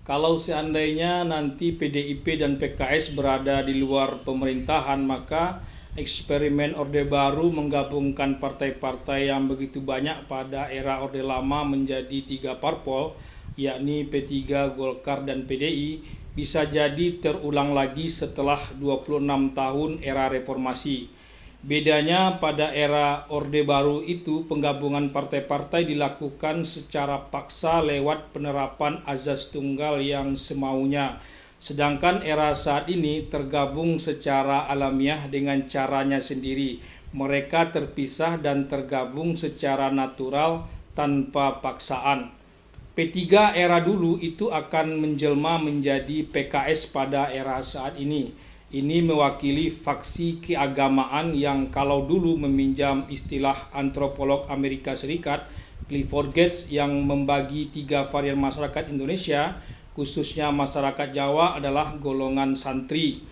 Kalau seandainya nanti PDIP dan PKS berada di luar pemerintahan, maka eksperimen Orde Baru menggabungkan partai-partai yang begitu banyak pada era Orde Lama menjadi 3 parpol, yakni P3, Golkar, dan PDI, bisa jadi terulang lagi setelah 26 tahun era reformasi. Bedanya pada era Orde Baru itu penggabungan partai-partai dilakukan secara paksa lewat penerapan azas tunggal yang semaunya. Sedangkan era saat ini tergabung secara alamiah dengan caranya sendiri. Mereka terpisah dan tergabung secara natural tanpa paksaan. P3 era dulu itu akan menjelma menjadi PKS pada era saat ini. Ini mewakili faksi keagamaan yang kalau dulu meminjam istilah antropolog Amerika Serikat Clifford Geertz yang membagi 3 varian masyarakat Indonesia, khususnya masyarakat Jawa, adalah golongan santri.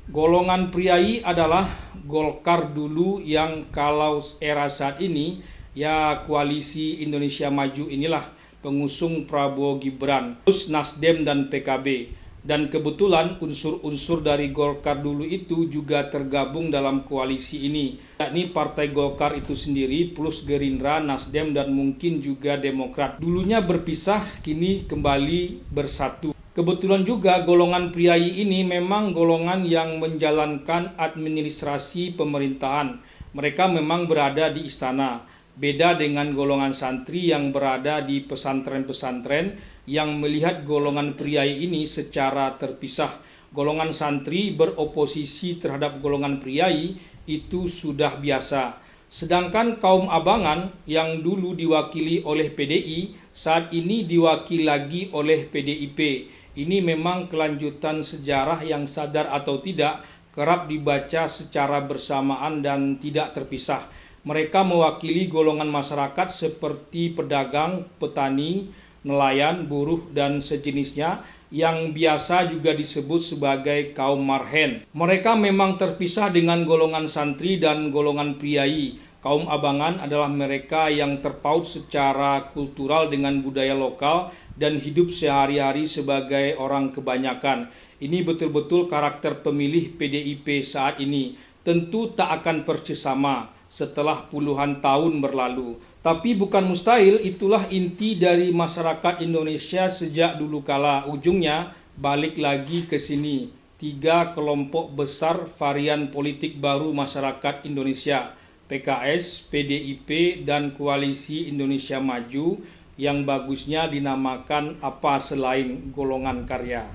Golongan priai adalah Golkar dulu yang kalau era saat ini ya koalisi Indonesia Maju inilah pengusung Prabowo Gibran, terus Nasdem dan PKB. Dan kebetulan unsur-unsur dari Golkar dulu itu juga tergabung dalam koalisi ini, yakni Partai Golkar itu sendiri plus Gerindra, Nasdem, dan mungkin juga Demokrat. Dulunya berpisah, kini kembali bersatu. Kebetulan juga golongan priai ini memang golongan yang menjalankan administrasi pemerintahan. Mereka memang berada di istana. Beda dengan golongan santri yang berada di pesantren-pesantren yang melihat golongan priai ini secara terpisah. Golongan santri beroposisi terhadap golongan priai itu sudah biasa. Sedangkan kaum abangan yang dulu diwakili oleh PDI, saat ini diwakili lagi oleh PDIP. Ini memang kelanjutan sejarah yang sadar atau tidak kerap dibaca secara bersamaan dan tidak terpisah. Mereka mewakili golongan masyarakat seperti pedagang, petani, nelayan, buruh, dan sejenisnya yang biasa juga disebut sebagai kaum marhen. Mereka memang terpisah dengan golongan santri dan golongan priai. Kaum abangan adalah mereka yang terpaut secara kultural dengan budaya lokal dan hidup sehari-hari sebagai orang kebanyakan. Ini betul-betul karakter pemilih PDIP saat ini. Tentu tak akan persis sama setelah puluhan tahun berlalu. Tapi bukan mustahil, itulah inti dari masyarakat Indonesia sejak dulu kala. Ujungnya balik lagi ke sini. 3 kelompok besar varian politik baru masyarakat Indonesia, PKS, PDIP, dan Koalisi Indonesia Maju, yang bagusnya dinamakan apa selain golongan karya.